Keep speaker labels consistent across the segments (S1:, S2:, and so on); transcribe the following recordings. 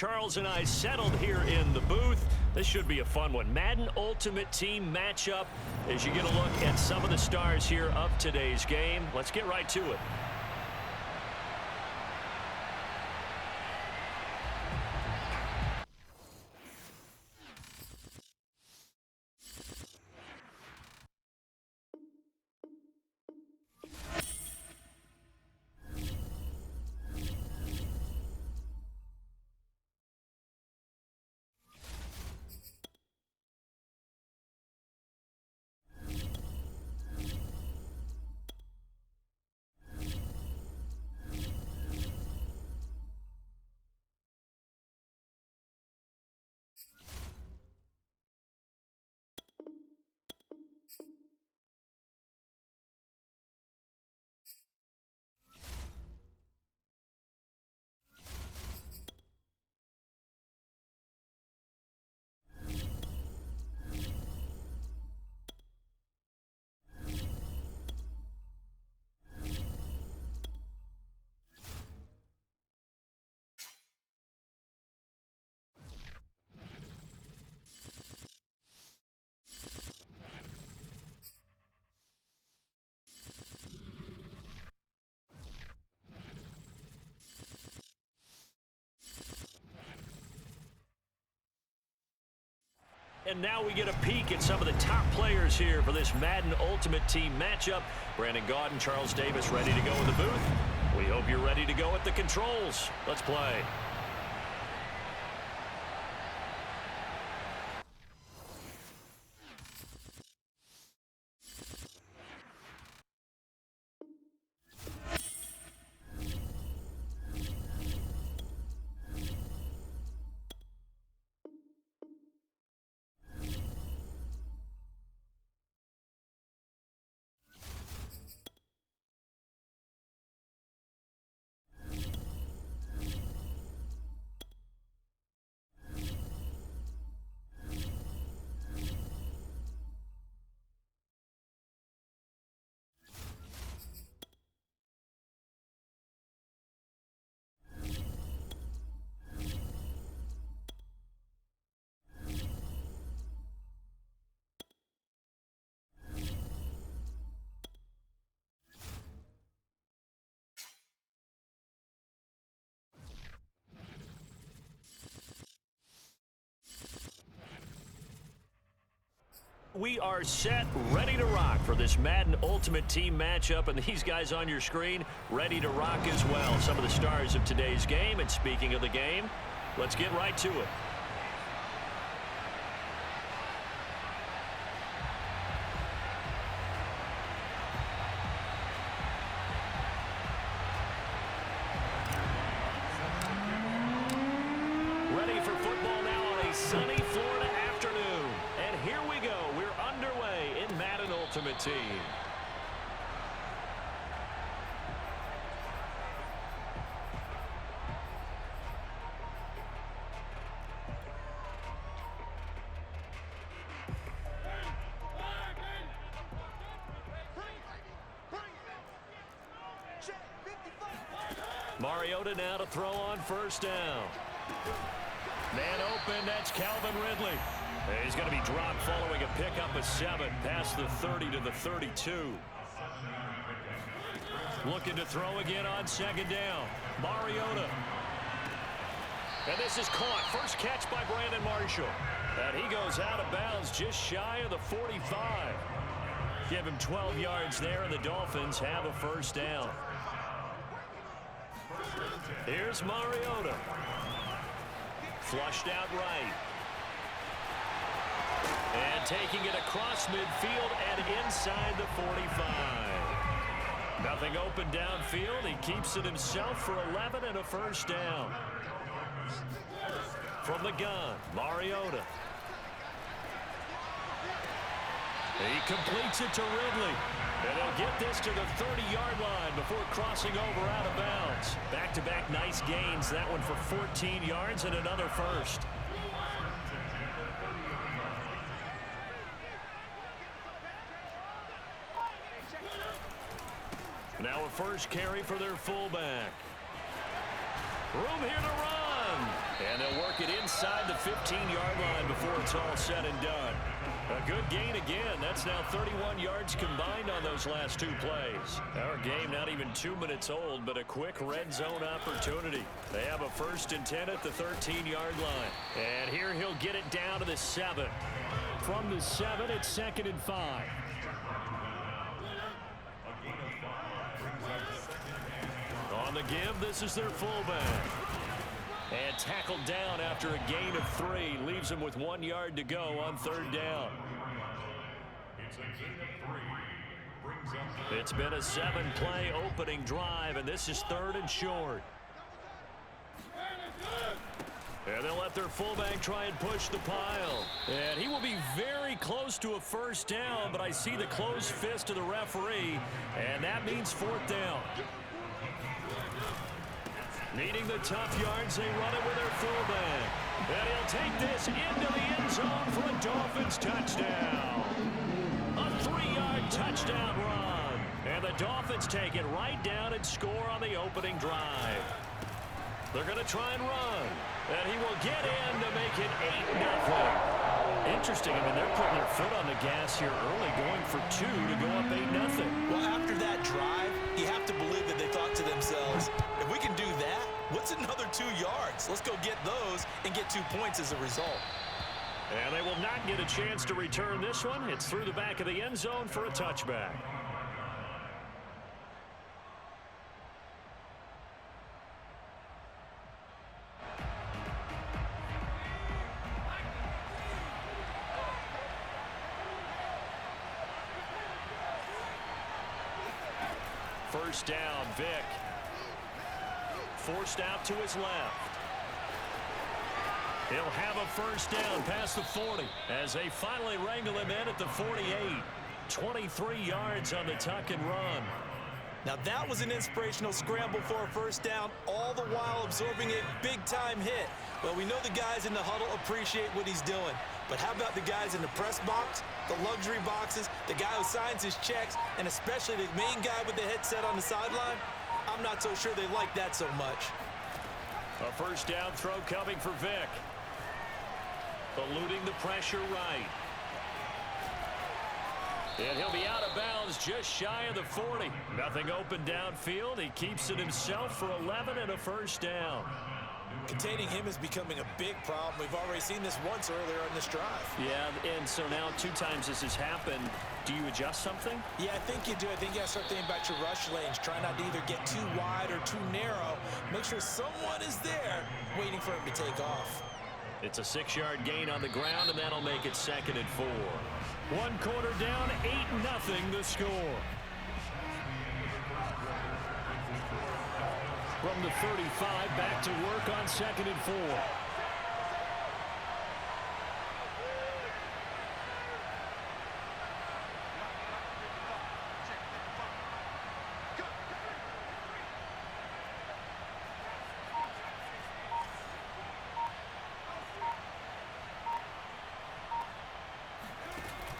S1: Charles and I settled here in the booth. This should be a fun one. Madden Ultimate Team matchup as you get a look at some of the stars here of today's game. Let's get right to it. And now we get a peek at some of the top players here for this Madden Ultimate Team matchup. Brandon Gaudin, Charles Davis ready to go in the booth. We hope you're ready to go at the controls. Let's play. We are set, ready to rock for this Madden Ultimate Team matchup, and these guys on your screen ready to rock as well. Some of the stars of today's game, and speaking of the game, let's get right to it. Ready for football now on a sunny Florida afternoon. And here we go. We're underway in Madden Ultimate Team. Mariota now to throw on first down. Man open, that's Calvin Ridley. He's going to be dropped following a pickup of 7 past the 30 to the 32. Looking to throw again on second down. Mariota. And this is caught. First catch by Brandon Marshall. And he goes out of bounds just shy of the 45. Give him 12 yards there, and the Dolphins have a first down. Here's Mariota. Flushed out right. And taking it across midfield and inside the 45. Nothing open downfield. He keeps it himself for 11 and a first down. From the gun, Mariota. He completes it to Ridley. And he'll get this to the 30-yard line before crossing over out of bounds. Back-to-back nice gains. That one for 14 yards and another first. Now a first carry for their fullback. Room here to run. And they'll work it inside the 15-yard line before it's all said and done. A good gain again. That's now 31 yards combined on those last two plays. Our game not even 2 minutes old, but a quick red zone opportunity. They have a 1st and 10 at the 13-yard line. And here he'll get it down to the 7. From the 7, it's 2nd and 5. On the give, this is their fullback. And tackled down after a gain of 3. Leaves him with 1 yard to go on 3rd down. It's been a 7-play opening drive, and this is 3rd and short. And they'll let their fullback try and push the pile. And he will be very close to a 1st down, but I see the closed fist of the referee, and that means 4th down. Needing the tough yards, they run it with their fullback. And he'll take this into the end zone for a Dolphins touchdown. A 3-yard touchdown run. And the Dolphins take it right down and score on the opening drive. They're going to try and run. And he will get in to make it 8-0. Interesting. I mean, they're putting their foot on the gas here early, going for 2 to go up 8-0.
S2: Well, after that drive, you have to believe that they thought to themselves, if we can do that, what's another 2 yards? Let's go get those and get 2 points as a result.
S1: And they will not get a chance to return this one. It's through the back of the end zone for a touchback. First down, Vick. Forced out to his left. He'll have a 1st down past the 40 as they finally wrangle him in at the 48. 23 yards on the tuck and run.
S2: Now that was an inspirational scramble for a 1st down, all the while absorbing a big-time hit. Well, we know the guys in the huddle appreciate what he's doing. But how about the guys in the press box, the luxury boxes, the guy who signs his checks, and especially the main guy with the headset on the sideline? I'm not so sure they like that so much.
S1: A 1st down throw coming for Vick. Eluding the pressure right. And he'll be out of bounds just shy of the 40. Nothing open downfield. He keeps it himself for 11 and a 1st down.
S2: Containing him is becoming a big problem. We've already seen this once earlier in this drive.
S1: Yeah, and so now 2 times this has happened. Do you adjust something?
S2: Yeah, I think you do. I think you got to start thinking about your rush lanes. Try not to either get too wide or too narrow. Make sure someone is there waiting for him to take off.
S1: It's a 6-yard gain on the ground, and that'll make it 2nd and 4. 1 quarter down, 8-0 the score. From the 35, back to work on 2nd and 4.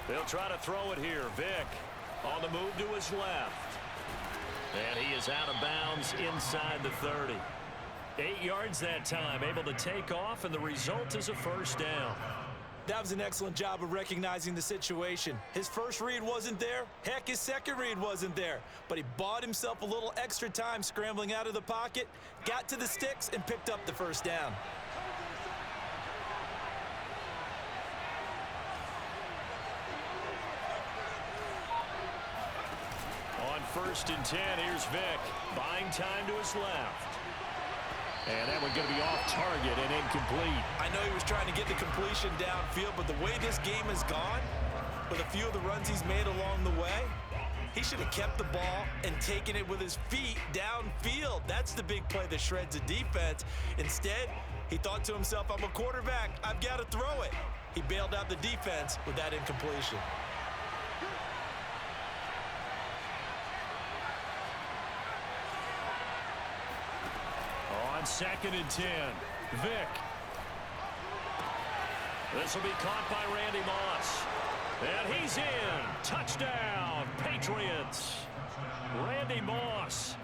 S1: They'll try to throw it here. Vick on the move to his left. And he is out of bounds inside the 30. 8 yards that time, able to take off, and the result is a 1st down.
S2: That was an excellent job of recognizing the situation. His first read wasn't there. Heck, his second read wasn't there. But he bought himself a little extra time scrambling out of the pocket, got to the sticks, and picked up the 1st down.
S1: On 1st and 10, here's Vick. Buying time to his left. And that one going to be off target and incomplete.
S2: I know he was trying to get the completion downfield, but the way this game has gone, with a few of the runs he's made along the way, he should have kept the ball and taken it with his feet downfield. That's the big play that shreds the defense. Instead, he thought to himself, I'm a quarterback. I've got to throw it. He bailed out the defense with that incompletion.
S1: On 2nd and 10, Vick. This will be caught by Randy Moss. And he's in. Touchdown, Patriots. Randy Moss,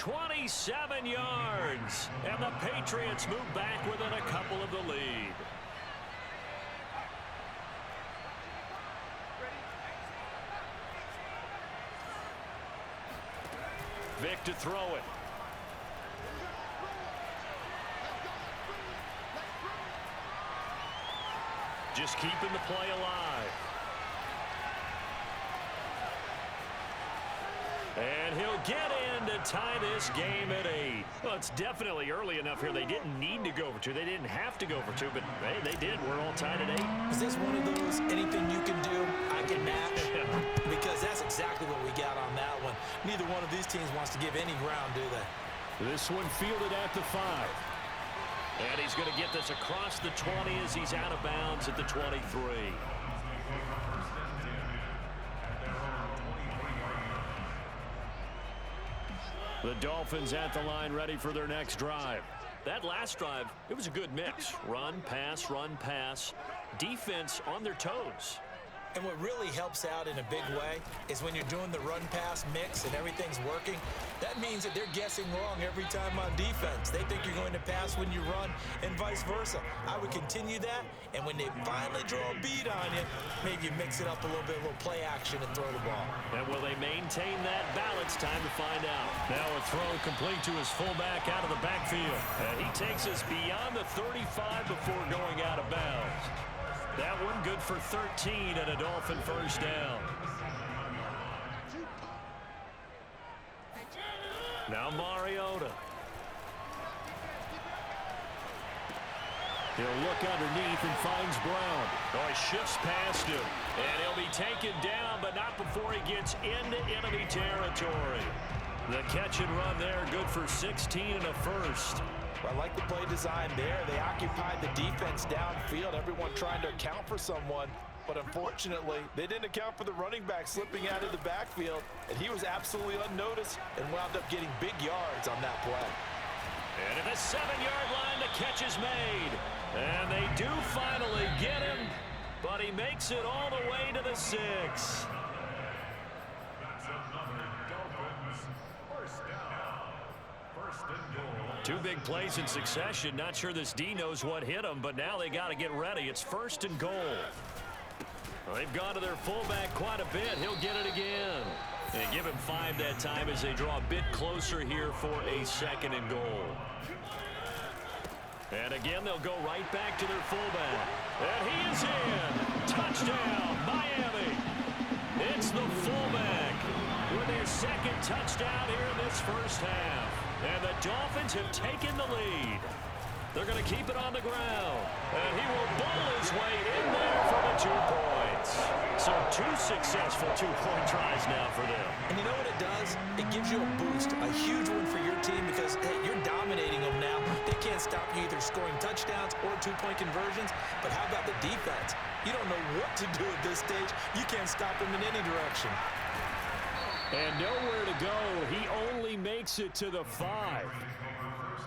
S1: 27 yards. And the Patriots move back within a couple of the lead. Vic to throw it. Just keeping the play alive. And he'll get in to tie this game at 8. Well, it's definitely early enough here. They didn't need to go for 2. They didn't have to go for 2, but hey, they did. We're all tied at 8.
S2: Is this one of those anything you can do, I can match? Because that's exactly what we got on that one. Neither one of these teams wants to give any ground, do they?
S1: This one fielded at the 5. And he's going to get this across the 20 as he's out of bounds at the 23. The Dolphins at the line ready for their next drive. That last drive, it was a good mix. Run, pass, defense on their toes.
S2: And what really helps out in a big way is when you're doing the run-pass mix and everything's working, that means that they're guessing wrong every time on defense. They think you're going to pass when you run and vice versa. I would continue that, and when they finally draw a bead on you, maybe you mix it up a little bit, a little play action and throw the ball.
S1: And will they maintain that balance? Time to find out. Now a throw complete to his fullback out of the backfield. And he takes us beyond the 35 before going out of bounds. That one good for 13 and a Dolphin first down. Now Mariota. He'll look underneath and finds Brown. Oh, he shifts past him. And he'll be taken down, but not before he gets into enemy territory. The catch and run there, good for 16 and a first.
S2: I like the play design there. They occupied the defense downfield, everyone trying to account for someone. But unfortunately, they didn't account for the running back slipping out of the backfield, and he was absolutely unnoticed and wound up getting big yards on that play.
S1: And at the 7-yard line, the catch is made. And they do finally get him, but he makes it all the way to the 6. Two big plays in succession. Not sure this D knows what hit him, but now they got to get ready. It's 1st and goal. Well, they've gone to their fullback quite a bit. He'll get it again. And give him 5 that time as they draw a bit closer here for a 2nd and goal. And again, they'll go right back to their fullback. And he is in. Touchdown, Miami. It's the fullback with his 2nd touchdown here in this first half. And the Dolphins have taken the lead. They're going to keep it on the ground. And he will bowl his way in there for the 2 points. So 2 successful 2-point tries now for them.
S2: And you know what it does? It gives you a boost, a huge one for your team because, hey, you're dominating them now. They can't stop you either scoring touchdowns or 2-point conversions. But how about the defense? You don't know what to do at this stage. You can't stop them in any direction.
S1: And nowhere to go. He only makes it to the 5.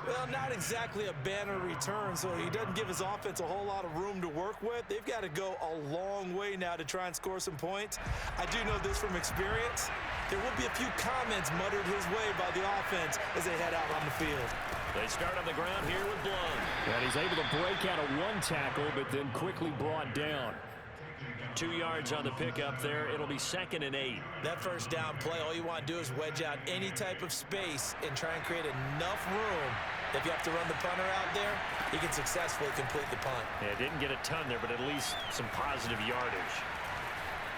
S2: Well, not exactly a banner return, so he doesn't give his offense a whole lot of room to work with. They've got to go a long way now to try and score some points. I do know this from experience. There will be a few comments muttered his way by the offense as they head out on the field.
S1: They start on the ground here with Blum. And he's able to break out of 1 tackle, but then quickly brought down. 2 yards on the pickup there. It'll be 2nd and 8.
S2: That first down play, all you want to do is wedge out any type of space and try and create enough room. If you have to run the punter out there, he can successfully complete the punt.
S1: Yeah, didn't get a ton there, but at least some positive yardage.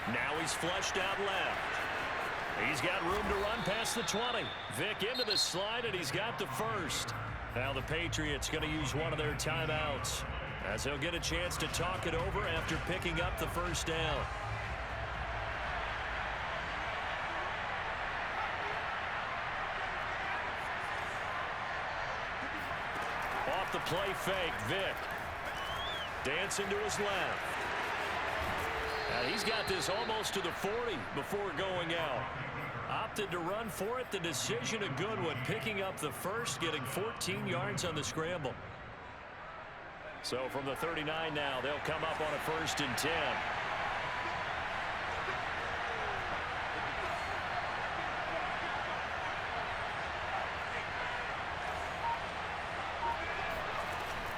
S1: Now he's flushed out left. He's got room to run past the 20. Vic into the slide, and he's got the first. Now the Patriots going to use one of their timeouts, as they'll get a chance to talk it over after picking up the first down. Off the play fake, Vic. Dancing to his left. Now he's got this almost to the 40 before going out. Opted to run for it. The decision a good one. Picking up the first, getting 14 yards on the scramble. So from the 39 now, they'll come up on a 1st and 10.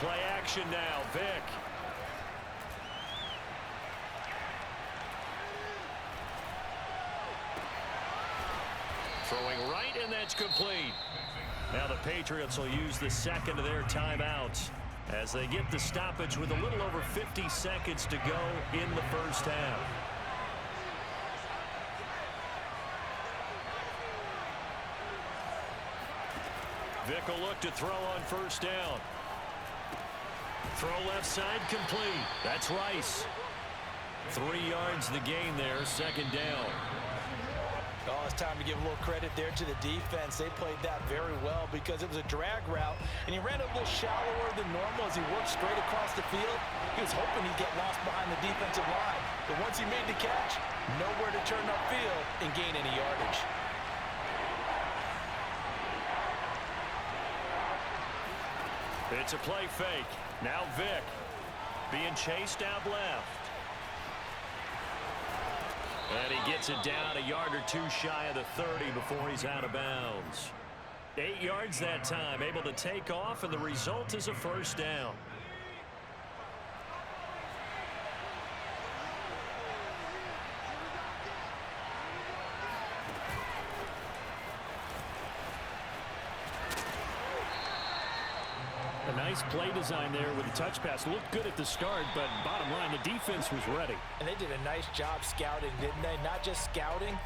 S1: Play action now, Vick. Throwing right, and that's complete. Now the Patriots will use the second of their timeouts as they get the stoppage with a little over 50 seconds to go in the first half. Vick will look to throw on first down. Throw left side complete. That's Rice. 3 yards the gain there, second down.
S2: Oh, it's time to give a little credit there to the defense. They played that very well because it was a drag route, and he ran a little shallower than normal as he worked straight across the field. He was hoping he'd get lost behind the defensive line, but once he made the catch, nowhere to turn upfield and gain any yardage.
S1: It's a play fake. Now Vick being chased out left. And he gets it down a yard or two shy of the 30 before he's out of bounds. 8 yards that time, able to take off, and the result is a first down. A nice play design there with the touch pass. Looked good at the start, but bottom line, the defense was ready.
S2: And they did a nice job scouting, didn't they? Not just scouting,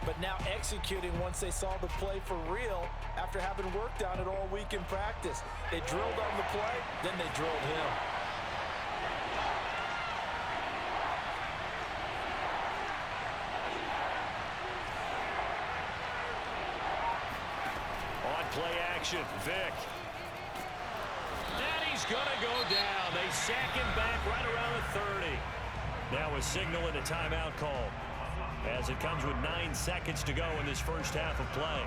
S2: but now executing once they saw the play for real after having worked on it all week in practice. They drilled on the play, then they drilled him.
S1: On play action, Vick. Gonna go down. They sack him back right around the 30. Now a signal and a timeout call as it comes with 9 seconds to go in this first half of play.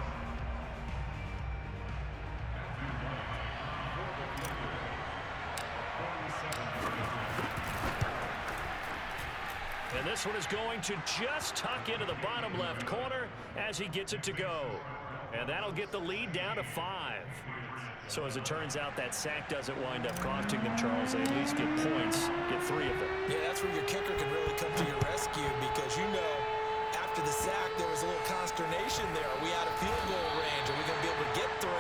S1: And this one is going to just tuck into the bottom left corner as he gets it to go. And that'll get the lead down to 5. So as it turns out, that sack doesn't wind up costing them, Charles. They at least get points, get 3 of them.
S2: Yeah, that's where your kicker can really come to your rescue because, you know, after the sack, there was a little consternation there. Are we out of field goal range? Are we going to be able to get 3?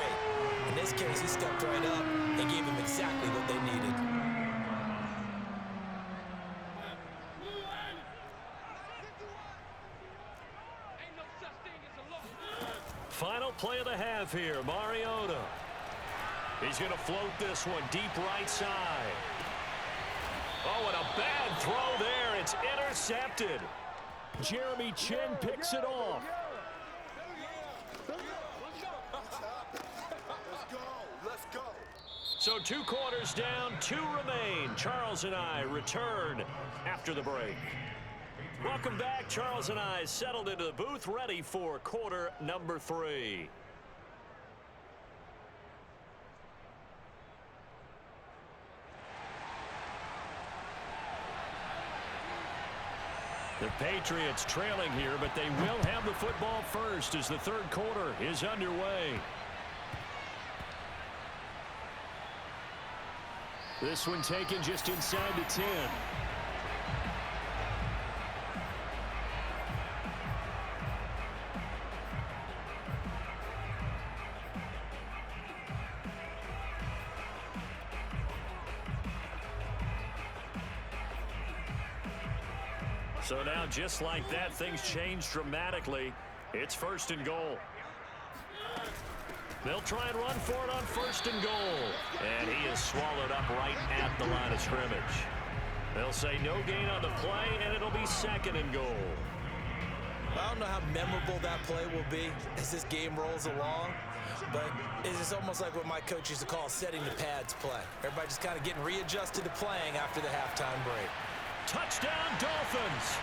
S2: In this case, he stepped right up and gave them exactly what they needed.
S1: Final play of the half here, Mariota. He's going to float this one deep right side. Oh, and a bad throw there. It's intercepted. Jeremy Chin picks it off.
S3: Let's go.
S1: So 2 quarters down, 2 remain. Charles and I return after the break. Welcome back. Charles and I settled into the booth, ready for quarter number 3. The Patriots trailing here, but they will have the football first as the third quarter is underway. This one taken just inside the 10. So now, just like that, things change dramatically. It's first and goal. They'll try and run for it on first and goal. And he is swallowed up right at the line of scrimmage. They'll say no gain on the play, and it'll be second and goal.
S2: I don't know how memorable that play will be as this game rolls along, but it's almost like what my coach used to call setting the pads play. Everybody just kind of getting readjusted to playing after the halftime break.
S1: Touchdown, Dolphins!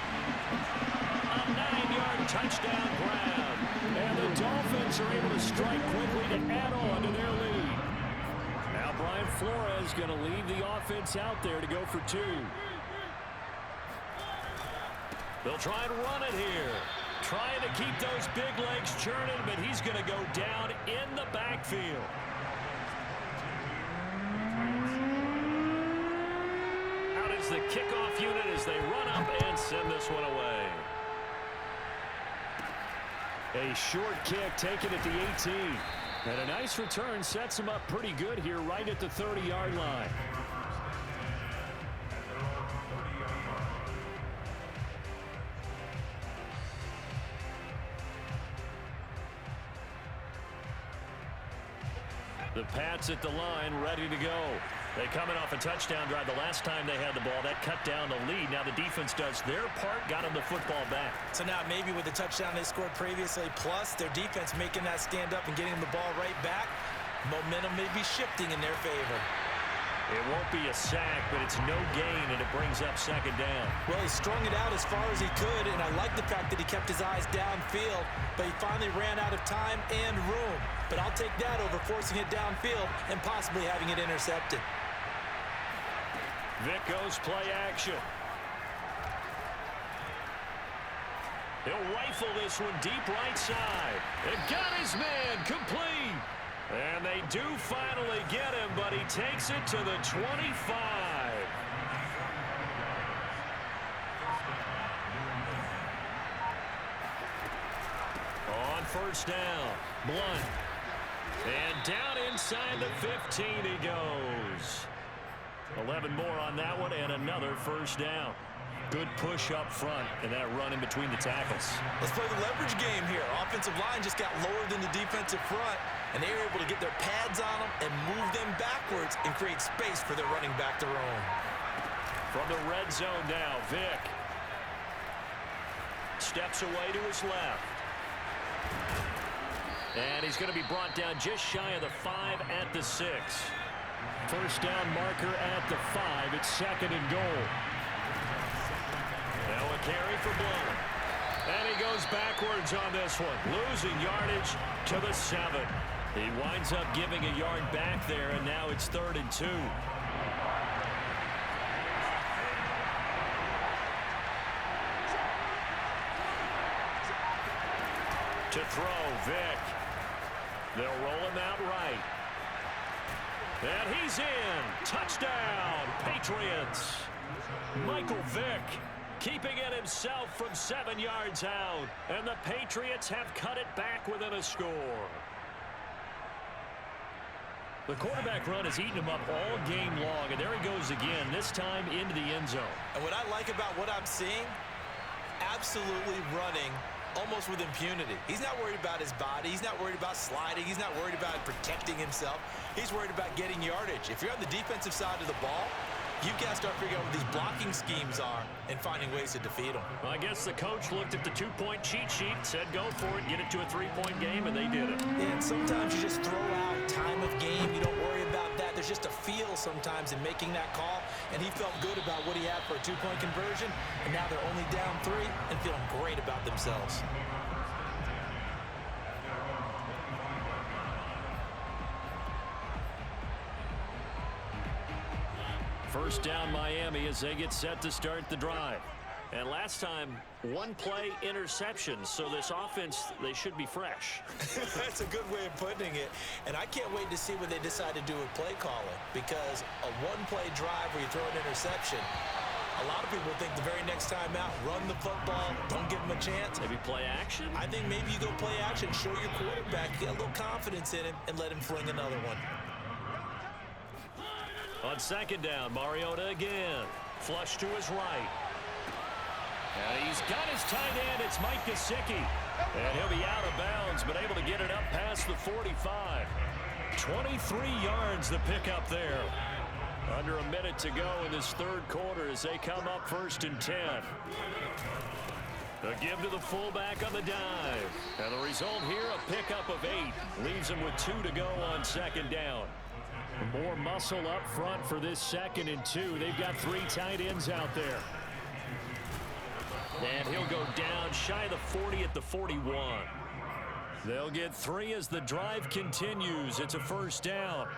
S1: A 9-yard touchdown grab. And the Dolphins are able to strike quickly to add on to their lead. Now Brian Flores going to leave the offense out there to go for 2. They'll try and run it here. Trying to keep those big legs churning, but he's going to go down in the backfield. the kickoff unit as they run up and send this one away. A short kick taken at the 18. And a nice return sets him up pretty good here right at the 30-yard line. The Pats at the line, ready to go. They coming off a touchdown drive the last time they had the ball. That cut down the lead. Now the defense does their part, got them the football back.
S2: So now maybe with the touchdown they scored previously, plus their defense making that stand up and getting the ball right back, momentum may be shifting in their favor.
S1: It won't be a sack, but it's no gain, and it brings up second down.
S2: Well, he strung it out as far as he could, and I like the fact that he kept his eyes downfield, but he finally ran out of time and room. But I'll take that over forcing it downfield and possibly having it intercepted.
S1: Vick goes play action. He'll rifle this one deep right side. It got his man complete. And they do finally get him, but he takes it to the 25. On first down, Blunt. And down inside the 15 he goes. 11 more on that one and another first down. Good push up front and that run in between the tackles.
S2: Let's play the leverage game here. Offensive line just got lower than the defensive front, and they were able to get their pads on them and move them backwards and create space for their running back to roam.
S1: From the red zone now, Vick steps away to his left. And he's going to be brought down just shy of the 5 at the 6. First down marker at the 5. It's second and goal. Now a carry for Blunt. And he goes backwards on this one. Losing yardage to the 7. He winds up giving a yard back there, and now it's 3rd and 2. To throw, Vick. They'll roll him out right. And he's in. Touchdown, Patriots. Michael Vick keeping it himself from 7 yards out. And the Patriots have cut it back within a score. The quarterback run has eaten him up all game long. And there he goes again, this time into the end zone.
S2: And what I like about what I'm seeing, absolutely running almost with impunity. He's not worried about his body. He's not worried about sliding. He's not worried about protecting himself. He's worried about getting yardage. If you're on the defensive side of the ball, you've got to start figuring out what these blocking schemes are and finding ways to defeat them.
S1: Well, I guess the coach looked at the 2-point cheat sheet, said go for it, get it to a 3-point game, and they did it.
S2: And sometimes you just throw out time of game. You don't worry about that. There's just a feel sometimes in making that call, and he felt good about what he had for a 2-point conversion, and now they're only down 3 and feeling great about themselves.
S1: First down Miami as they get set to start the drive. And last time, 1-play interception, so this offense, they should be fresh.
S2: That's a good way of putting it. And I can't wait to see what they decide to do with play calling, because a 1-play drive where you throw an interception, a lot of people think the very next time out, run the football, don't give them a chance.
S1: Maybe play action?
S2: I think maybe you go play action, show your quarterback, get a little confidence in him, and let him fling another one.
S1: On second down, Mariota again. Flush to his right. And he's got his tight end. It's Mike Gesicki. And he'll be out of bounds, but able to get it up past the 45. 23 yards the pickup there. Under a minute to go in this third quarter as they come up 1st and 10. A give to the fullback on the dive. And the result here, a pickup of 8. Leaves him with 2 to go on second down. More muscle up front for this 2nd and 2. They've got 3 tight ends out there. And he'll go down shy of the 40 at the 41. They'll get 3 as the drive continues. It's a first down.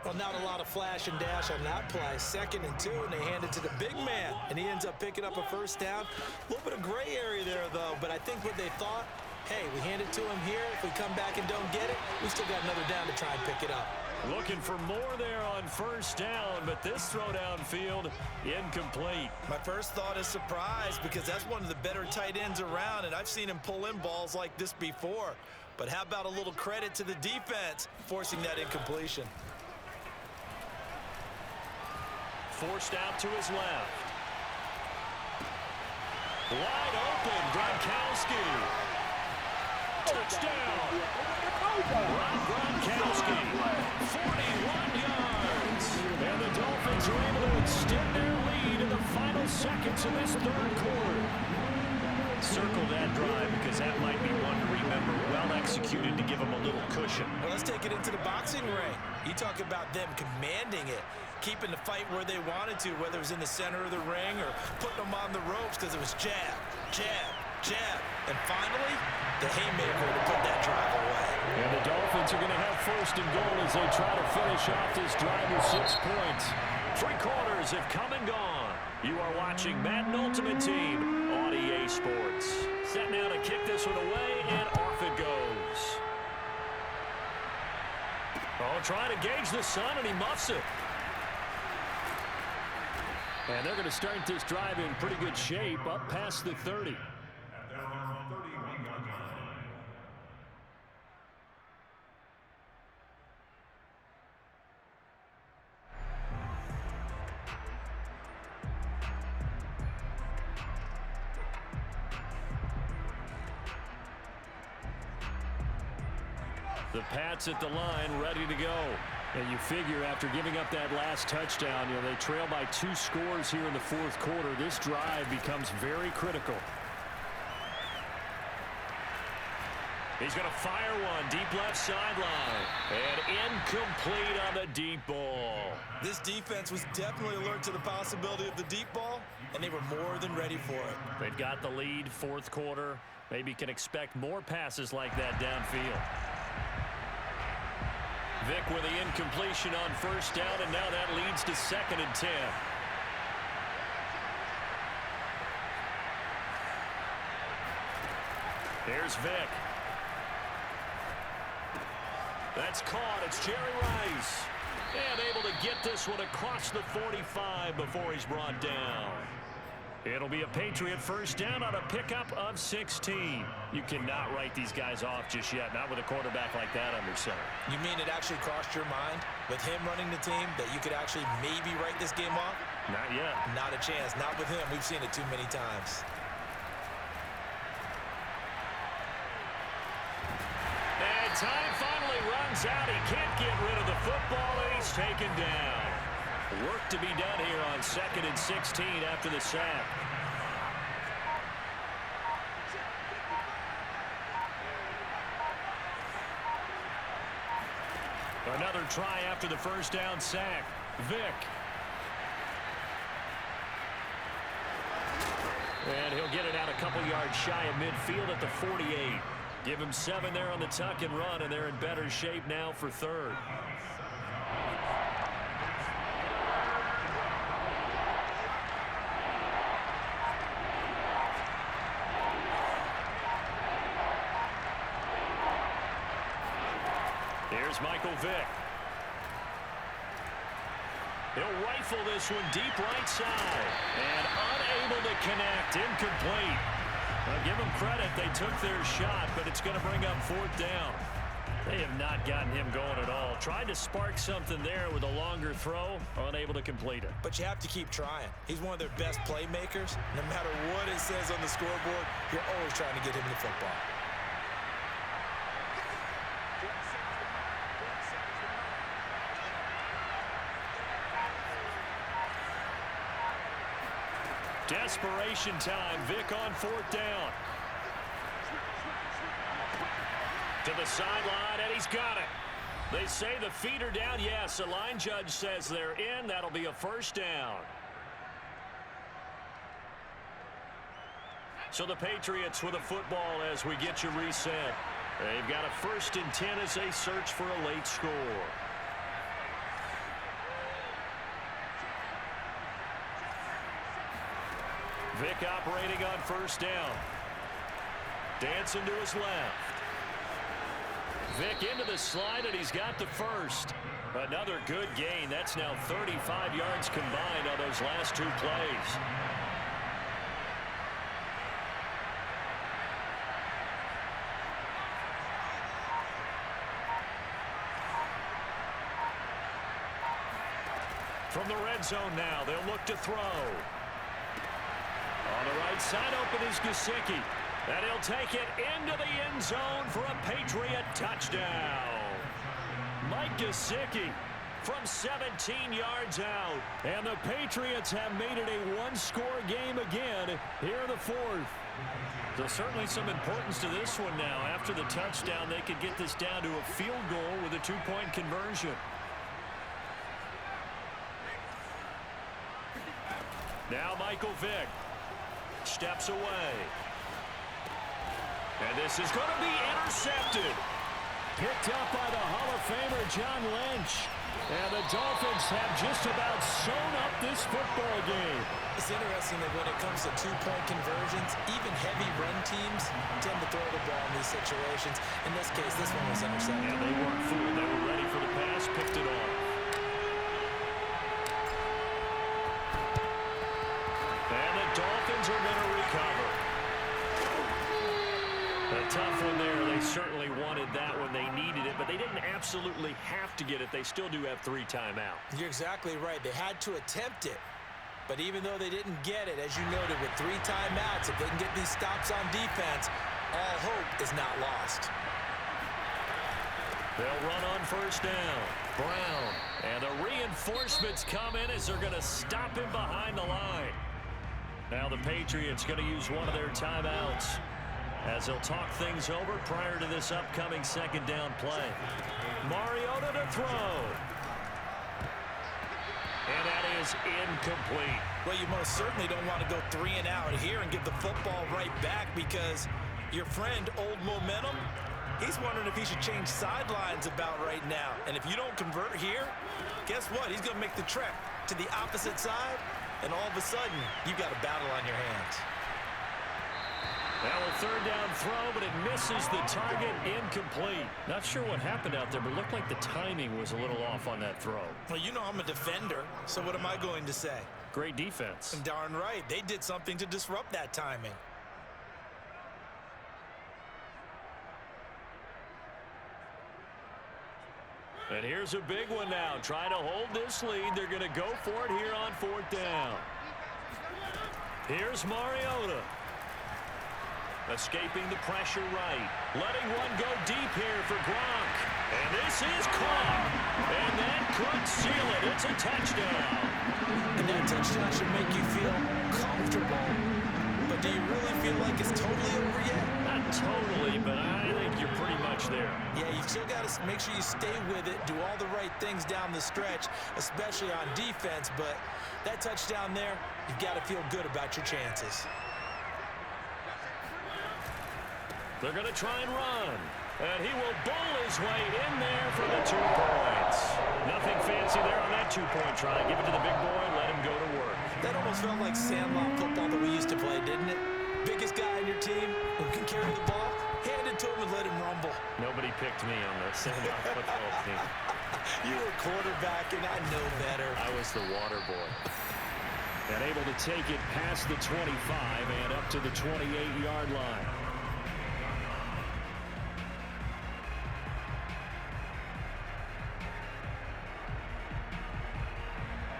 S2: Well, not a lot of flash and dash on that play. 2nd and 2, and they hand it to the big man. And he ends up picking up a first down. A little bit of gray area there, though. But I think what they thought, hey, we hand it to him here. If we come back and don't get it, we still got another down to try and pick it up.
S1: Looking for more there on first down, but this throw downfield incomplete.
S2: My first thought is surprise because that's one of the better tight ends around, and I've seen him pull in balls like this before. But how about a little credit to the defense forcing that incompletion?
S1: Forced out to his left. Wide open, Gronkowski. Touchdown. Rob Gronkowski, 41 yards. And the Dolphins are able to extend their lead in the final seconds of this third quarter. Circle that drive because that might be one to remember. Well executed to give them a little cushion.
S2: Well, let's take it into the boxing ring. You talk about them commanding it, keeping the fight where they wanted to, whether it was in the center of the ring or putting them on the ropes because it was jab, jab, jab. And finally, the haymaker to put that drive away.
S1: And the Dolphins are going to have first and goal as they try to finish off this drive with 6 points. 3 quarters have come and gone. You are watching Madden Ultimate Team on EA Sports. Set now to kick this one away, and off it goes. Oh, trying to gauge the sun, and he muffs it. And they're going to start this drive in pretty good shape, up past the 30. The Pats at the line, ready to go. And you figure after giving up that last touchdown, they trail by 2 scores here in the fourth quarter. This drive becomes very critical. He's going to fire one deep left sideline. And incomplete on the deep ball.
S2: This defense was definitely alert to the possibility of the deep ball, and they were more than ready for it.
S1: They've got the lead, fourth quarter. Maybe can expect more passes like that downfield. Vick with the incompletion on first down, and now that leads to 2nd and 10. Here's Vick. That's caught. It's Jerry Rice. And able to get this one across the 45 before he's brought down. It'll be a Patriot first down on a pickup of 16. You cannot write these guys off just yet, not with a quarterback like that under center.
S2: You mean it actually crossed your mind with him running the team that you could actually maybe write this game off?
S1: Not yet.
S2: Not a chance. Not with him. We've seen it too many times.
S1: And time finally runs out. He can't get rid of the football, and he's taken down. Work to be done here on 2nd and 16 after the sack. Another try after the first down sack. Vick. And he'll get it out a couple yards shy of midfield at the 48. Give him 7 there on the tuck and run, and they're in better shape now for 3rd. Here's Michael Vick. He'll rifle this one deep right side. And unable to connect. Incomplete. Now give them credit. They took their shot, but it's going to bring up 4th down. They have not gotten him going at all. Tried to spark something there with a longer throw. Unable to complete it.
S2: But you have to keep trying. He's one of their best playmakers. No matter what it says on the scoreboard, you're always trying to get him the football.
S1: Desperation time. Vick on 4th down. To the sideline, and he's got it. They say the feet are down. Yes, the line judge says they're in. That'll be a first down. So the Patriots with a football as we get you reset. They've got a 1st and 10 as they search for a late score. Vick operating on first down. Dancing to his left. Vick into the slide, and he's got the first. Another good gain. That's now 35 yards combined on those last two plays. From the red zone now, they'll look to throw. On the right side open is Gesicki. And he'll take it into the end zone for a Patriot touchdown. Mike Gesicki from 17 yards out. And the Patriots have made it a one-score game again here in the fourth. So certainly some importance to this one now. After the touchdown, they could get this down to a field goal with a two-point conversion. Now Michael Vick steps away. And this is going to be intercepted. Picked up by the Hall of Famer John Lynch. And the Dolphins have just about sewn up this football game.
S2: It's interesting that when it comes to two-point conversions, even heavy run teams tend to throw the ball in these situations. In this case, this one was intercepted.
S1: And they weren't fooled. They were ready for the pass, picked it off. And the Dolphins are going to recover. A tough one there. They certainly wanted that one. They needed it, but they didn't absolutely have to get it. They still do have 3 timeouts.
S2: You're exactly right. They had to attempt it. But even though they didn't get it, as you noted, with 3 timeouts, if they can get these stops on defense, all hope is not lost.
S1: They'll run on first down. Brown. And the reinforcements come in as they're going to stop him behind the line. Now the Patriots going to use one of their timeouts as they'll talk things over prior to this upcoming second down play. Mariota to throw. And that is incomplete.
S2: Well, you most certainly don't want to go 3 and out here and give the football right back, because your friend, Old Momentum, he's wondering if he should change sidelines about right now. And if you don't convert here, guess what? He's going to make the trek to the opposite side, and all of a sudden, you've got a battle on your hands.
S1: Now a third down throw, but it misses the target. Incomplete. Not sure what happened out there, but it looked like the timing was a little off on that throw.
S2: Well, you know I'm a defender, so what am I going to say?
S1: Great defense.
S2: Darn right. They did something to disrupt that timing.
S1: And here's a big one now. Trying to hold this lead. They're going to go for it here on fourth down. Here's Mariota. Escaping the pressure right. Letting one go deep here for Gronk. And this is caught. And that could seal it. It's a touchdown.
S2: And that touchdown should make you feel comfortable. But do you really feel like it's totally over yet?
S1: Not totally, but I think you're pretty much there.
S2: Yeah, you still got to make sure you stay with it, do all the right things down the stretch, especially on defense. But that touchdown there, you've got to feel good about your chances.
S1: They're going to try and run. And he will bowl his way in there for the 2 points. Nothing fancy there on that 2-point try. Give it to the big boy, let him go to work.
S2: That almost felt like sandlot football that we used to play, didn't it? Biggest guy on your team who can carry the ball, hand it to him and let him rumble.
S1: Nobody picked me on the sandlot football team.
S2: You were quarterback, and I know better.
S1: I was the water boy. And able to take it past the 25 and up to the 28-yard line.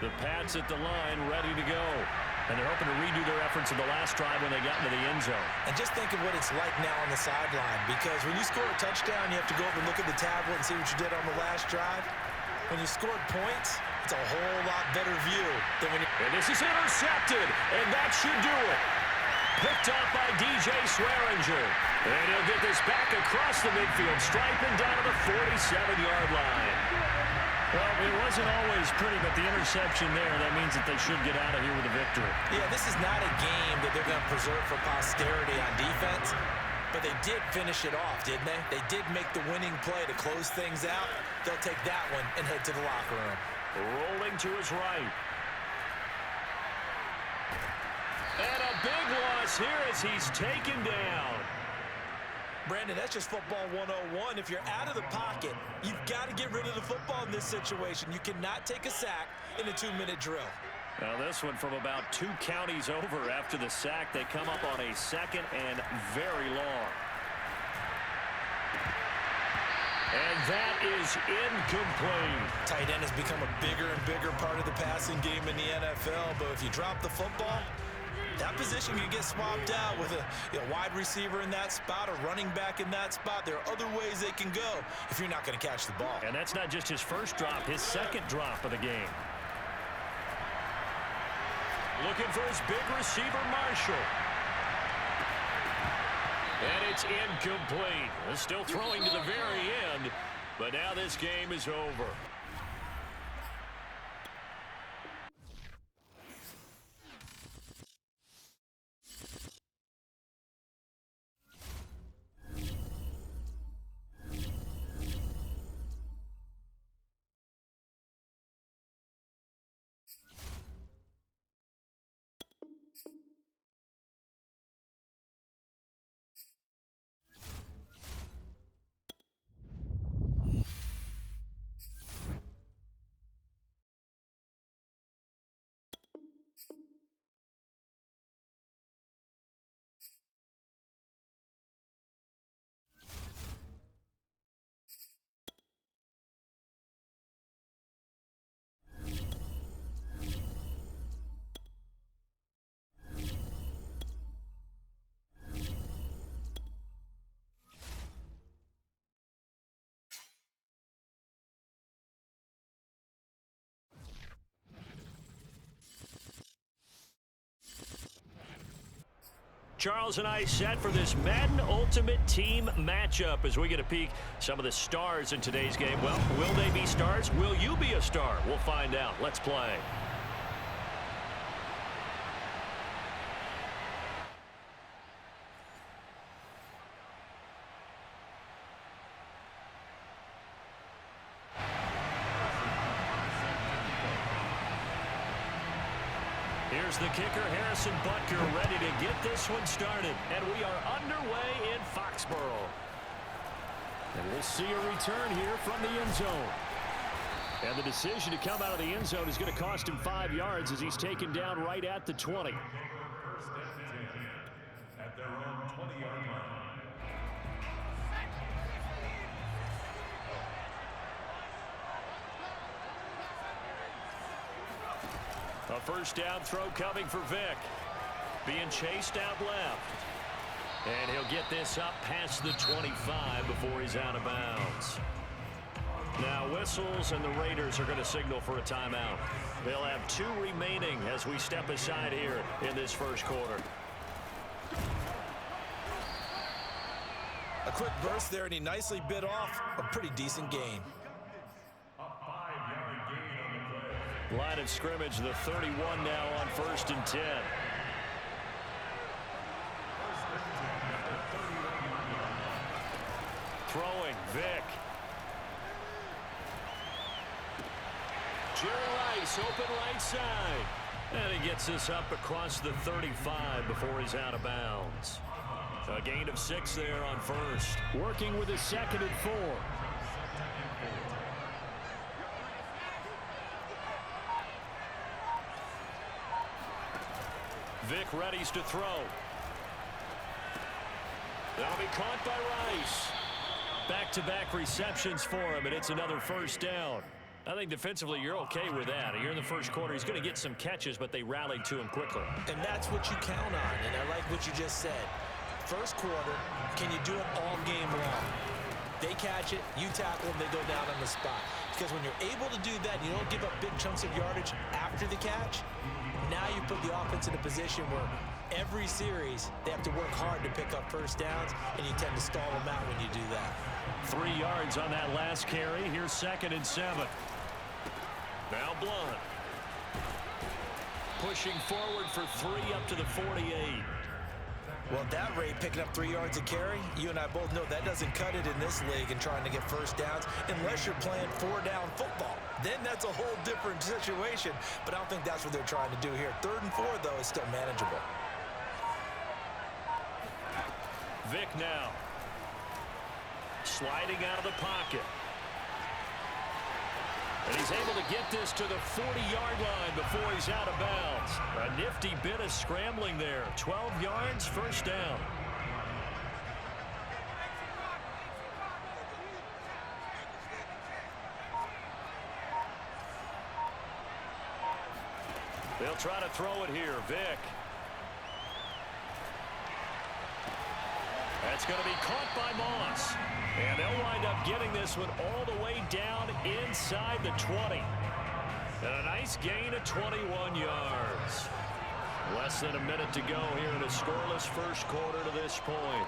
S1: The Pats at the line, ready to go. And they're hoping to redo their efforts in the last drive when they got into the end zone.
S2: And just think of what it's like now on the sideline, because when you score a touchdown, you have to go over and look at the tablet and see what you did on the last drive. When you scored points, it's a whole lot better view than when you...
S1: And this is intercepted, and that should do it. Picked up by DJ Swearinger. And he'll get this back across the midfield stripe and down to the 47-yard line. Well, it wasn't always pretty, but the interception there, that means that they should get out of here with a victory.
S2: Yeah, this is not a game that they're going to preserve for posterity on defense, but they did finish it off, didn't they? They did make the winning play to close things out. They'll take that one and head to the locker room.
S1: Rolling to his right. And a big loss here as he's taken down.
S2: Brandon, that's just football 101. If you're out of the pocket, you've got to get rid of the football in this situation. You cannot take a sack in a 2-minute drill.
S1: Now this one from about 2 counties over after the sack. They come up on a 2nd and very long. And that is incomplete.
S2: Tight end has become a bigger and bigger part of the passing game in the NFL, but if you drop the football, that position can get swapped out with a wide receiver in that spot, a running back in that spot. There are other ways they can go if you're not going to catch the ball.
S1: And that's not just his first drop, his 2nd drop of the game. Looking for his big receiver, Marshall. And it's incomplete. They're still throwing to the very end, but now this game is over. Charles and I set for this Madden Ultimate Team matchup as we get a peek some of the stars in today's game. Well, will they be stars? Will you be a star? We'll find out. Let's play. Here's the kicker, Harrison Butker, ready to get this one started. And we are underway in Foxborough. And we'll see a return here from the end zone. And the decision to come out of the end zone is going to cost him 5 yards as he's taken down right at the 20.
S3: First and 10 at their own 20-yard line.
S1: A first down throw coming for Vic. Being chased out left. And he'll get this up past the 25 before he's out of bounds. Now whistles, and the Raiders are going to signal for a timeout. They'll have 2 remaining as we step aside here in this first quarter.
S2: A quick burst there, and he nicely bit off a pretty decent gain.
S1: Line of scrimmage, the 31 now on 1st and 10. Throwing, Vic. Jerry Rice, open right side. And he gets this up across the 35 before he's out of bounds. A gain of 6 there on 1st. Working with his 2nd and 4. Vic readies to throw. That'll be caught by Rice. Back-to-back receptions for him, and it's another first down. I think defensively you're okay with that. Here in the first quarter, he's going to get some catches, but they rallied to him quickly.
S2: And that's what you count on, and I like what you just said. First quarter, can you do it all game long? They catch it, you tackle them, they go down on the spot. Because when you're able to do that, you don't give up big chunks of yardage after the catch. Now you put the offense in a position where every series they have to work hard to pick up first downs, and you tend to stall them out when you do that.
S1: 3 yards on that last carry. Here's 2nd and 7. Now Blunt. Pushing forward for 3 up to the 48.
S2: Well, at that rate, picking up 3 yards a carry, you and I both know that doesn't cut it in this league and trying to get first downs unless you're playing 4-down football. Then that's a whole different situation, but I don't think that's what they're trying to do here. 3rd and 4, though, is still manageable.
S1: Vic now. sliding out of the pocket. And he's able to get this to the 40-yard line before he's out of bounds. A nifty bit of scrambling there. 12 yards, first down. They'll try to throw it here. Vick. That's going to be caught by Moss. And they'll wind up getting this one all the way down inside the 20. And a nice gain of 21 yards. Less than a minute to go here in a scoreless first quarter to this point.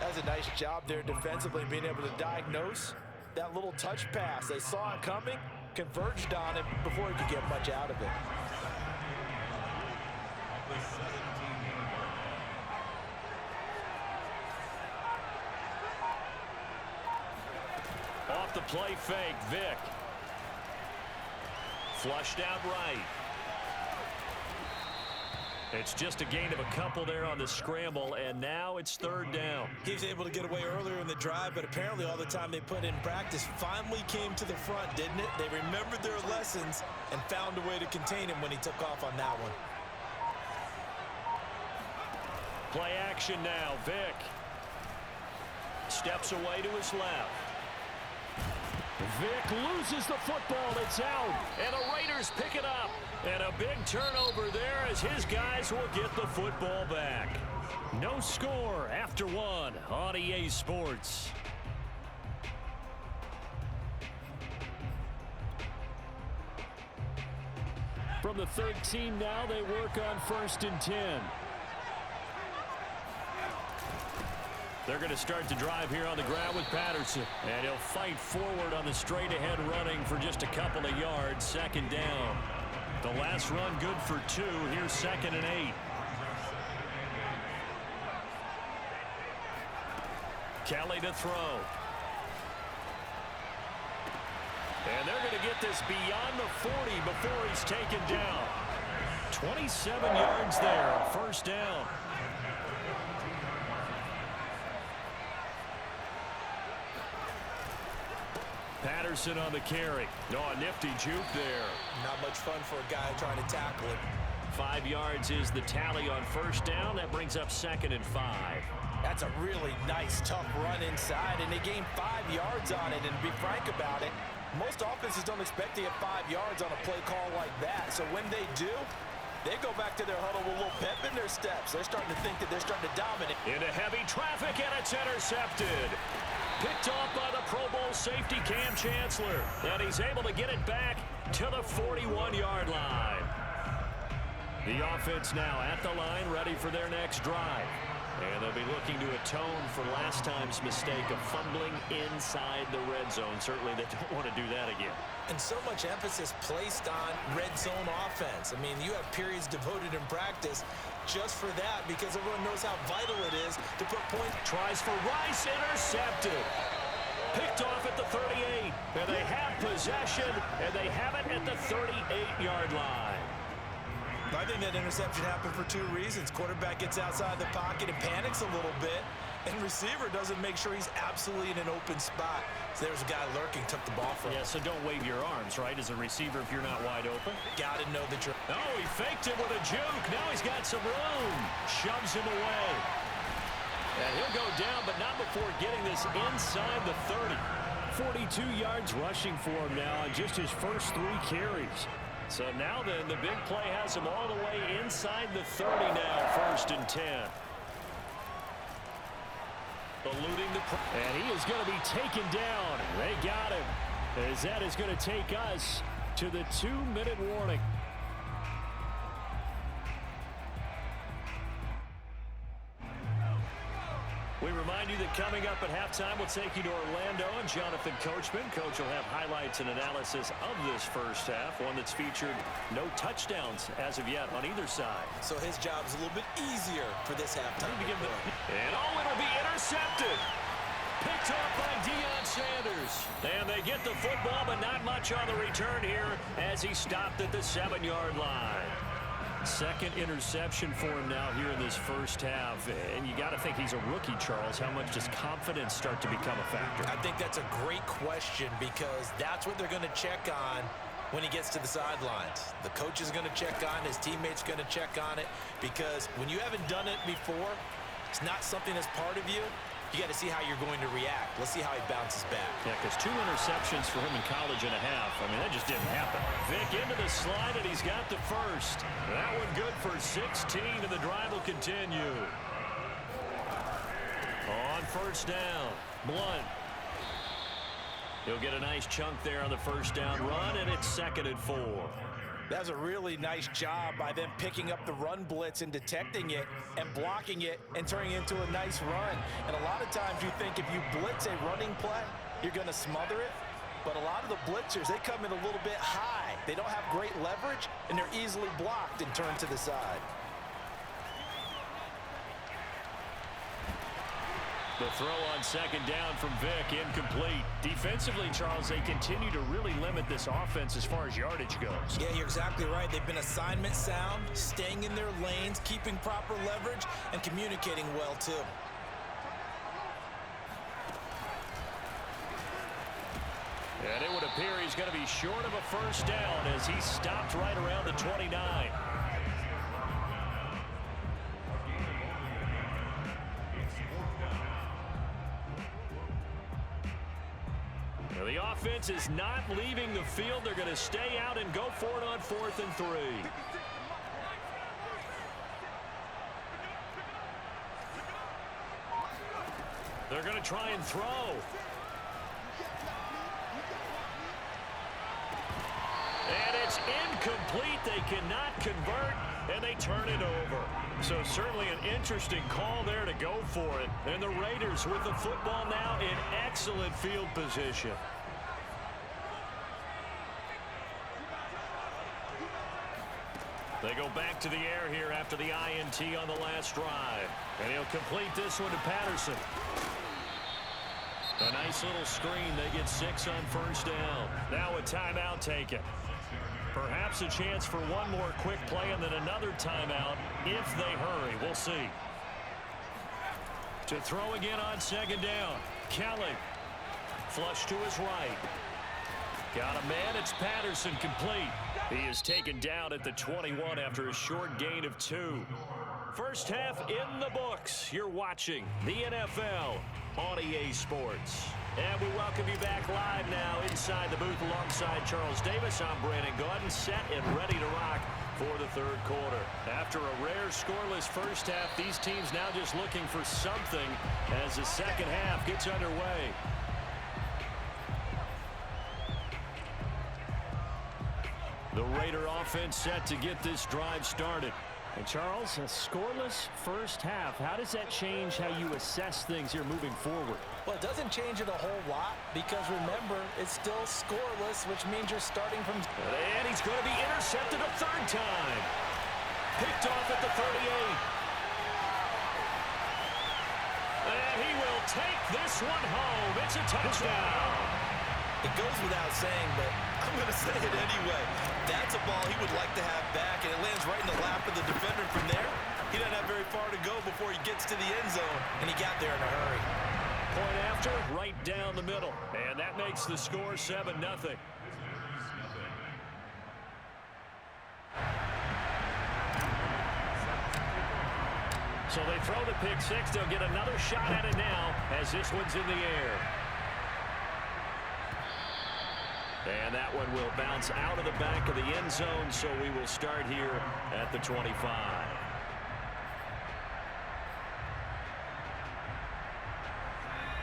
S2: That's a nice job there defensively, being able to diagnose that little touch pass. They saw it coming, converged on it before he could get much out of it.
S1: Off the play fake, Vick. Flushed out right. It's just a gain of a couple there on the scramble, and now it's third down.
S2: He was able to get away earlier in the drive, but apparently all the time they put in practice finally came to the front, didn't it? They remembered their lessons and found a way to contain him when he took off on that one.
S1: Play action now, Vick. Steps away to his left. Vick loses the football. It's out. And the Raiders pick it up. And a big turnover there as his guys will get the football back. No score after one on EA Sports. From the 13 now, they work on 1st and 10. They're going to start the drive here on the ground with Patterson. And he'll fight forward on the straight-ahead running for just a couple of yards. Second down. The last run good for 2. Here's 2nd and 8. Kelly to throw. And they're going to get this beyond the 40 before he's taken down. 27 yards there. First down. Patterson on the carry. Oh, a nifty juke there.
S2: Not much fun for a guy trying to tackle it.
S1: 5 yards is the tally on first down. That brings up 2nd and 5.
S2: That's a really nice, tough run inside, and they gained 5 yards on it. And to be frank about it, most offenses don't expect to get 5 yards on a play call like that. So when they do, they go back to their huddle with a little pep in their steps. They're starting to think that they're starting to dominate.
S1: Into heavy traffic, and it's intercepted. Picked off by the Pro Bowl safety Cam Chancellor. And he's able to get it back to the 41-yard line. The offense now at the line, ready for their next drive. And they'll be looking to atone for last time's mistake of fumbling inside the red zone. Certainly they don't want to do that again.
S2: And so much emphasis placed on red zone offense. I mean, you have periods devoted in practice just for that because everyone knows how vital it is to put points.
S1: Tries for Rice, intercepted. Picked off at the 38. And they have possession, and they have it at the 38-yard line.
S2: I think that interception happened for 2 reasons. Quarterback gets outside the pocket and panics a little bit, and receiver doesn't make sure he's absolutely in an open spot. So there's a guy lurking, took the ball from him.
S1: Yeah, so don't wave your arms, right, as a receiver if you're not wide open.
S2: Got to know that you're...
S1: Oh, he faked it with a juke. Now he's got some room. Shoves him away. And he'll go down, but not before getting this inside the 30. 42 yards rushing for him now on just his first 3 carries. So now then, the big play has him all the way inside the 30 now, 1st and 10. Eluding the... And he is going to be taken down. They got him. As that is going to take us to the 2-minute warning. We remind you that coming up at halftime, we'll take you to Orlando and Jonathan Coachman. Coach will have highlights and analysis of this first half, one that's featured no touchdowns as of yet on either side.
S2: So his job is a little bit easier for this halftime.
S1: And it'll be intercepted. Picked off by Deion Sanders. And they get the football, but not much on the return here as he stopped at the 7-yard line. Second interception for him now here in this first half. And you got to think he's a rookie, Charles. How much does confidence start to become a factor?
S2: I think that's a great question because that's what they're going to check on when he gets to the sidelines. The coach is going to check on, his teammates going to check on it, because when you haven't done it before, it's not something that's part of you. You got to see how you're going to react. Let's see how he bounces back.
S1: Yeah, because 2 interceptions for him in college and a half. I mean, that just didn't happen. Vick into the slide, and he's got the first. That one good for 16, and the drive will continue. On first down, Blunt. He'll get a nice chunk there on the first down run, and it's 2nd and 4.
S2: That's a really nice job by them picking up the run blitz and detecting it and blocking it and turning it into a nice run. And a lot of times you think if you blitz a running play, you're going to smother it. But a lot of the blitzers, they come in a little bit high. They don't have great leverage, and they're easily blocked and turned to the side.
S1: The throw on 2nd down from Vick, incomplete. Defensively, Charles, they continue to really limit this offense as far as yardage goes.
S2: Yeah, you're exactly right. They've been assignment sound, staying in their lanes, keeping proper leverage, and communicating well, too.
S1: And it would appear he's going to be short of a first down as he stopped right around the 29. The offense is not leaving the field. They're going to stay out and go for it on 4th and 3. They're going to try and throw. And it's incomplete. They cannot convert, and they turn it over. So certainly an interesting call there to go for it. And the Raiders with the football now in excellent field position. They go back to the air here after the INT on the last drive. And he'll complete this one to Patterson. A nice little screen. They get 6 on first down. Now a timeout taken. Perhaps a chance for one more quick play and then another timeout if they hurry. We'll see. To throw again on 2nd down. Kelly. Flush to his right. Got a man. It's Patterson, complete. He is taken down at the 21 after a short gain of 2. First half in the books. You're watching the NFL on EA Sports. And we welcome you back live now inside the booth alongside Charles Davis. I'm Brandon Gaudin, set and ready to rock for the 3rd quarter. After a rare scoreless first half, these teams now just looking for something as the second half gets underway. The Raider offense set to get this drive started. And Charles, a scoreless first half. How does that change how you assess things here moving forward?
S2: Well, it doesn't change it a whole lot because, remember, it's still scoreless, which means you're starting from...
S1: And he's going to be intercepted a 3rd time. Picked off at the 38. And he will take this one home. It's a touchdown.
S2: It goes without saying, but I'm going to say it anyway. That's a ball he would like to have back, and it lands right in the lap of the defender. From there, he doesn't have very far to go before he gets to the end zone, and he got there in a hurry.
S1: Point after, right down the middle. And that makes the score 7-0. So they throw the pick 6. They'll get another shot at it now as this one's in the air. And that one will bounce out of the back of the end zone, so we will start here at the 25.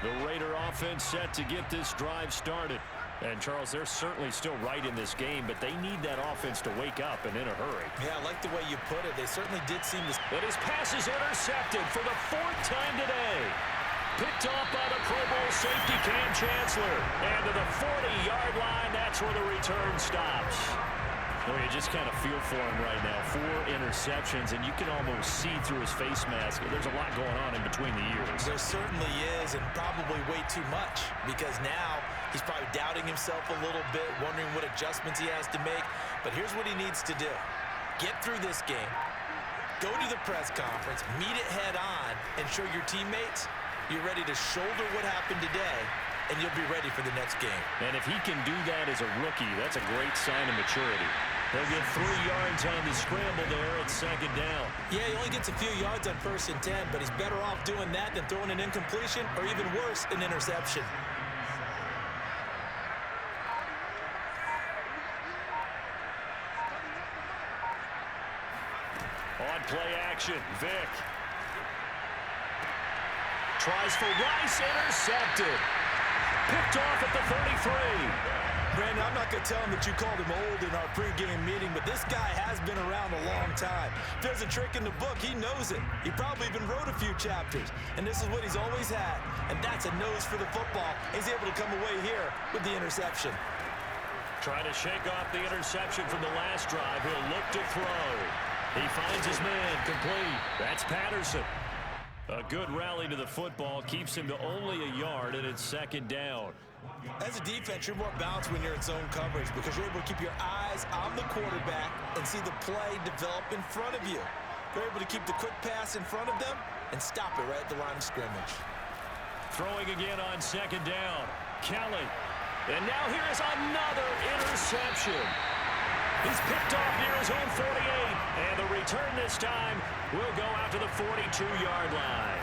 S1: The Raider offense set to get this drive started. And, Charles, they're certainly still right in this game, but they need that offense to wake up and in a hurry.
S2: Yeah, I like the way you put it. They certainly did seem to...
S1: But his pass is intercepted for the 4th time today. Picked off by the Pro Bowl safety Cam Chancellor. And to the 40-yard line, that's where the return stops. Well, you just kind of feel for him right now. 4 interceptions, and you can almost see through his face mask. There's a lot going on in between the ears.
S2: There certainly is, and probably way too much, because now he's probably doubting himself a little bit, wondering what adjustments he has to make. But here's what he needs to do. get through this game, go to the press conference, meet it head on, and show your teammates you're ready to shoulder what happened today, and you'll be ready for the next game.
S1: And if he can do that as a rookie, that's a great sign of maturity. He'll get 3 yards on the scramble there at second down.
S2: Yeah, he only gets a few yards on 1st and 10, but he's better off doing that than throwing an incompletion or even worse, an interception.
S1: On play action, Vic. Tries for Rice, intercepted. Picked off at the 33.
S2: Brandon, I'm not going to tell him that you called him old in our pregame meeting, but this guy has been around a long time. If there's a trick in the book, he knows it. He probably even wrote a few chapters, and this is what he's always had, and that's a nose for the football. He's able to come away here with the interception.
S1: Trying to shake off the interception from the last drive. He'll look to throw. He finds his man, complete. That's Patterson. A good rally to the football keeps him to only a yard, and it's second down.
S2: As a defense, you're more balanced when you're in zone coverage because you're able to keep your eyes on the quarterback and see the play develop in front of you. You're able to keep the quick pass in front of them and stop it right at the line of scrimmage.
S1: Throwing again on second down. Kelly. And now here's another interception. He's picked off near his own 48, and the return this time will go out to the 42-yard line.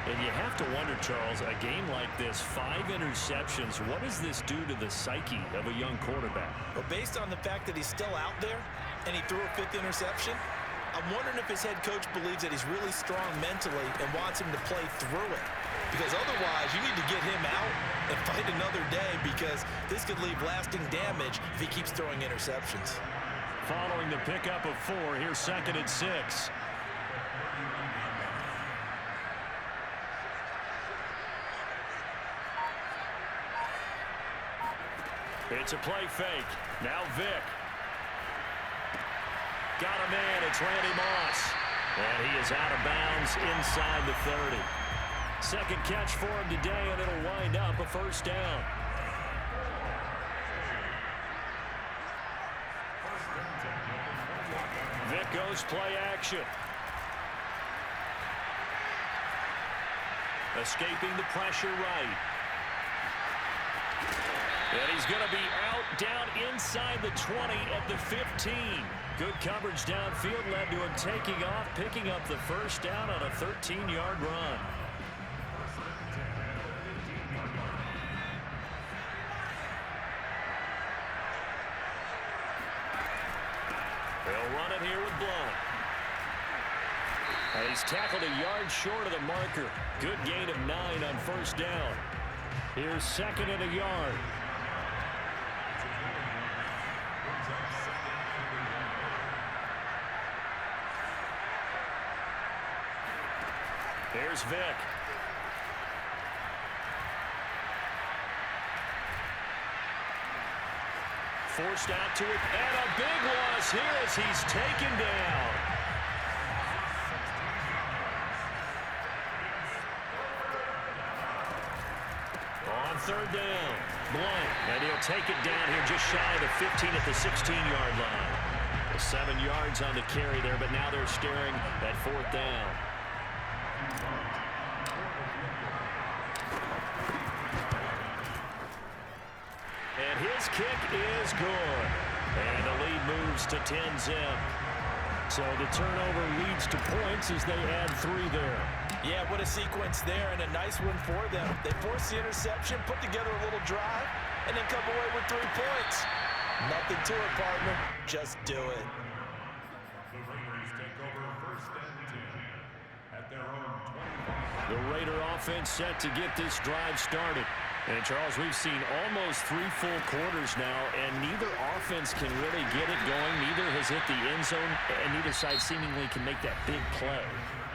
S1: And you have to wonder, Charles, a game like this, 5 interceptions, what does this do to the psyche of a young quarterback?
S2: Well, based on the fact that he's still out there and he threw a 5th interception, I'm wondering if his head coach believes that he's really strong mentally and wants him to play through it. Because otherwise, you need to get him out and fight another day because this could leave lasting damage if he keeps throwing interceptions.
S1: Following the pickup of 4, here's 2nd and 6. It's a play fake. Now Vic. Got a man. It's Randy Moss. And he is out of bounds inside the 30. Second catch for him today, and it'll wind up a first down. Vic goes play action. Escaping the pressure right. And he's going to be out down inside the 20 at the 15. Good coverage downfield led to him taking off, picking up the first down on a 13-yard run. They'll run it here with Blunt. And he's tackled a yard short of the marker. Good gain of 9 on first down. Here's 2nd and a yard. Here's Vic. Forced out to it, and a big loss here as he's taken down. On 3rd down, Blunt, and he'll take it down here just shy of the 15 at the 16-yard line. 7 yards on the carry there, but now they're staring at 4th down. And his kick is good. And the lead moves to 10-zip. So the turnover leads to points as they add 3 there.
S2: Yeah, what a sequence there, and a nice one for them. They force the interception, put together a little drive, and then come away with 3 points. Nothing to it, partner. Just do it.
S3: The Raiders take over 1st and 10 at their own 25.
S1: The Raider offense set to get this drive started. And, Charles, we've seen almost 3 full quarters now, and neither offense can really get it going. Neither has hit the end zone, and neither side seemingly can make that big play.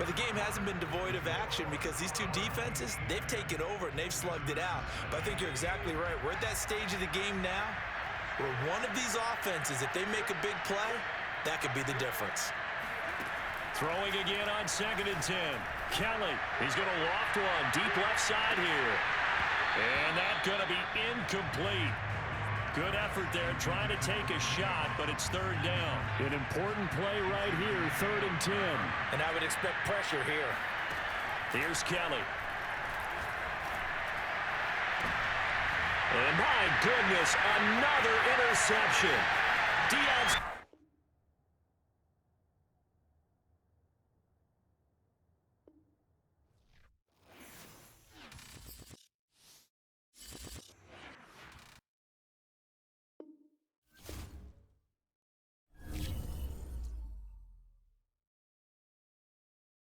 S2: But the game hasn't been devoid of action because these 2 defenses, they've taken over and they've slugged it out. But I think you're exactly right. We're at that stage of the game now where one of these offenses, if they make a big play, that could be the difference.
S1: Throwing again on 2nd and 10. Kelly, he's going to loft one deep left side here. And that's going to be incomplete. Good effort there trying to take a shot, but it's third down. An important play right here, 3rd and 10.
S2: And I would expect pressure here.
S1: Here's Kelly. And my goodness, another interception. Deion's